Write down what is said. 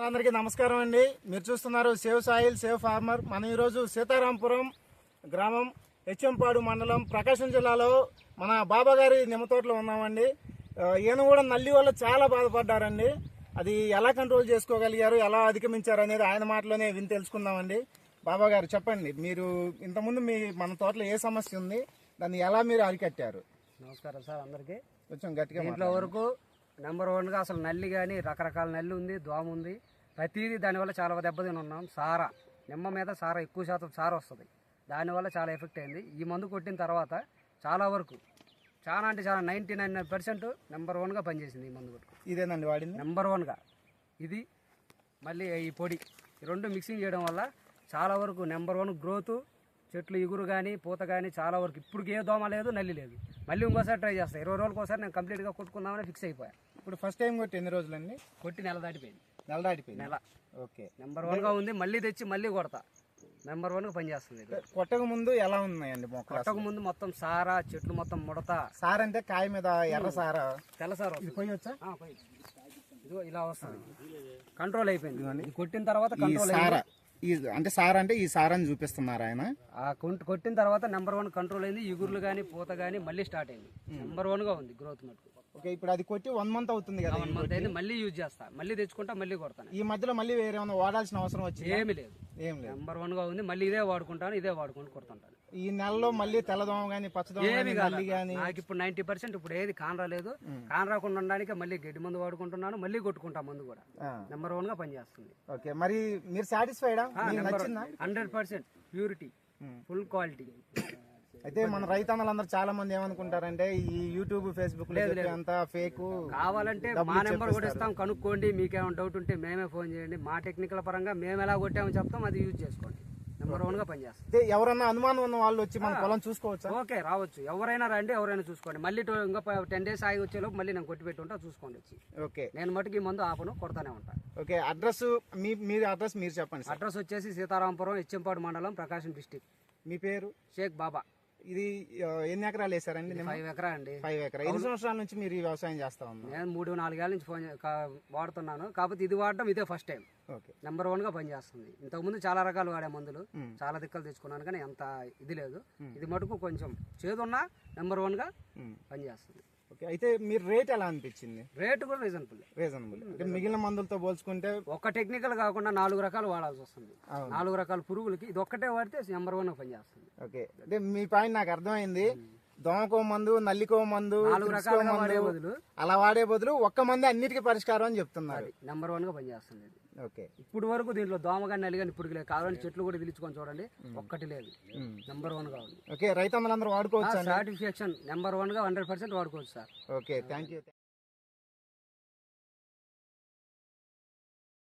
అందరికీ నమస్కారం అండి. మీరు చూస్తున్నారు సేవ్ సాయిల్ సేవ్ ఫార్మర్. మనం ఈరోజు సీతారాంపురం గ్రామం, హెచ్ఎంపాడు మండలం, ప్రకాశం జిల్లాలో మన బాబా గారి నిమ్మ తోటలో ఉన్నామండి. ఈయన కూడా నల్లి వల్ల చాలా బాధపడ్డారండి. అది ఎలా కంట్రోల్ చేసుకోగలిగారు, ఎలా అధిగమించారు అనేది ఆయన మాటలోనే విని తెలుసుకుందామండి. బాబా గారు చెప్పండి, మీరు ఇంతకుముందు మన తోటలో ఏ సమస్య ఉంది, దాన్ని ఎలా మీరు అరికట్టారు? నమస్కారం సార్ అందరికీ. కొంచెం గట్టిగా ఇంట్లో వరకు నెంబర్ 1గా అసలు నల్లి కానీ రకరకాల నల్లి ఉంది, దోమ ఉంది, ప్రతిదీ దానివల్ల చాలా దెబ్బతిని ఉన్నాం. సారా నిమ్మ మీద సారా ఎక్కువ శాతం సారా వస్తుంది, దానివల్ల చాలా ఎఫెక్ట్ అయింది. ఈ మందు కొట్టిన తర్వాత చాలా వరకు చాలా అంటే చాలా 99% నెంబర్ 1గా పనిచేసింది ఈ మందు కొట్టు. ఇదేనండి వాడింది నెంబర్ 1గా. ఇది మళ్ళీ ఈ పొడి ఈ రెండు మిక్సింగ్ చేయడం వల్ల చాలా వరకు నెంబర్ 1 గ్రోత్, చెట్లు ఇగురు కానీ పూత కానీ చాలా వరకు. ఇప్పుడు ఏ దోమ లేదు, నల్లి లేదు. మళ్ళీ ఇంకోసారి ట్రై చేస్తాను. 20 రోజులకు ఒకసారి నేను కంప్లీట్గా కొట్టుకుందామని ఫిక్స్ అయిపోయాను. ఇప్పుడు ఫస్ట్ టైం కొట్టి ఎన్ని రోజులండి? కొట్టి నెల దాటిపోయింది. నెల. ఓకే, నెంబర్ 1గా ఉంది. మళ్ళీ తెచ్చి మళ్ళీ కొడతా. నెంబర్ 1గా పనిచేస్తుంది. కొట్టక ముందు ఎలా ఉన్నాయండి మొక్కలు? కొట్టక ముందు మొత్తం సారా, చెట్లు మొత్తం ముడత. సార్ అంటే కాయ మీద ఎర్ర సారా, తెల్ల సారా పోయొచ్చా? ఇదిగో ఇలా వస్తుంది. కంట్రోల్ అయిపోయింది. ఇది కొట్టిన తర్వాత కంట్రోల్ అంటే సార్ అంటే ఈ సారాన్ని చూపిస్తున్నారు ఆయన. కొట్టిన తర్వాత నెంబర్ 1 కంట్రోల్ అయింది. ఇగుర్లు కానీ పూత కానీ మళ్ళీ స్టార్ట్ అయింది. నెంబర్ 1గా ఉంది గ్రోత్ మటుకు. ఓకే, ఇప్పుడు అది కొట్టి 1 మంత్ అవుతుంది కదా? 1 మంత్ అయింది. మళ్ళీ యూజ్ చేస్తా, మళ్ళీ తెచ్చుకుంటా, మళ్ళీ కొడతాను. ఈ మధ్యలో మళ్ళీ వేరే వాడాల్సిన అవసరం వచ్చింది? ఏమి లేదు. నెంబర్ 1గా ఉంది. మళ్ళీ ఇదే వాడుకుంటాను, ఇదే వాడుకుంటూ కొడుతుంటాను. ఈ నెలలో మళ్ళీ తెల్లదోమ గానీ పచ్చదోమ గానీ నాకు ఇప్పుడు 90% ఇప్పుడు ఏది కాన్ రాలేదు. కాన్ రాకుండా ఉండడానికి మళ్ళీ గడ్డి మందు వాడుకుంటున్నాను, మళ్ళీ కొట్టుకుంటా మందు కూడా. నెంబర్ 1గా పనిచేస్తుంది. ఓకే, మరి మీరు సాటిస్ఫైడా? 100% ప్యూరిటీ, ఫుల్ క్వాలిటీ. అయితే మన రైతన్నలందరూ చాలా మంది ఏమనుకుంటారంటే ఈ యూట్యూబ్ ఫేస్బుక్ అంతా ఫేక్. కావాలంటే మా నెంబర్ కూడా ఇస్తాం, కనుక్కోండి. మీకేమైనా డౌట్ ఉంటే మేమే ఫోన్ చేయండి. మా టెక్నికల్ పరంగా మేము ఎలా కొట్టామో చెప్తాం, అది యూజ్ చేసుకోండి. నెంబర్ 1గా పనిచేస్తుంది. ఎవరన్నా అనుమానం ఉన్న వాళ్ళు వచ్చి మన పొలం చూసుకోవచ్చు? ఓకే, రావచ్చు. ఎవరైనా రండి, ఎవరైనా చూసుకోండి. మళ్ళీ ఇంకా 10 days ఆగి వచ్చేలోపు మళ్ళీ నేను కొట్టి పెట్టి ఉంటా, చూసుకోండి వచ్చి. ఓకే, నేను మటుకు ఈ మందు ఆపను, కొడతానే ఉంటాను. ఓకే, అడ్రస్ అడ్రస్ మీరు చెప్పండి. అడ్రస్ వచ్చేసి సీతారాంపురం, హెచ్ఎంపాడు మండలం, ప్రకాశం డిస్టిక్. మీ పేరు? షేక్ బాబా. ఇది ఎన్ని ఎకరాలు వేసారండి? 5 ఎకరా అండి. 5 ఎకరా. ఎన్ని సంవత్సరాల నుంచి మీరు ఈ వ్యవసాయం చేస్తా ఉన్నారు? నేను 3-4 ఏళ్ళ నుంచి వాడుతున్నాను. కాకపోతే ఇది వాడడం ఇదే ఫస్ట్ టైం. నెంబర్ 1గా పనిచేస్తుంది. ఇంతకుముందు చాలా రకాలు వాడే మందులు, చాలా దిక్కలు తెచ్చుకున్నాను, కానీ అంత ఇది లేదు. ఇది మటుకు కొంచెం చేదున్నా నెంబర్ 1గా పనిచేస్తుంది. ఓకే, అయితే మీరు రేట్ ఎలా అనిపించింది? రేటు కూడా రీజనబుల్. అంటే మిగిలిన మందులతో పోల్చుకుంటే ఒక టెక్నికల్ కాకుండా 4 రకాలు వాడాల్సి వస్తుంది. 4 రకాల పురుగులకి ఇది ఒక్కటే వాడితే నెంబర్ 1గా పనిచేస్తుంది. ఓకే, అంటే మీ పాయింట్ నాకు అర్థమైంది. దోమకో మందు, నల్లికో మందు, 4 రకాలుగా వాడే బదులు అలా వాడే బదులు ఒక్క మంది అన్నిటికీ పరిష్కారం అని చెప్తున్నారు. నెంబర్ 1గా పనిచేస్తుంది. ఓకే, ఇప్పుడు వరకు దీంట్లో దోమ కానీ నల్లి కానీ ఇప్పుడు లేదు. కావాలంటే చెట్లు కూడా పిలుచుకొని చూడండి, ఒక్కటి లేదు. నెంబర్ 1గా ఉంది. ఓకే, రైతన్నలందరూ వాడుకోవచ్చు. సాటిస్ఫాక్షన్ నెంబర్ 1గా 100% వాడుకోవచ్చు సార్. Okay, thank you.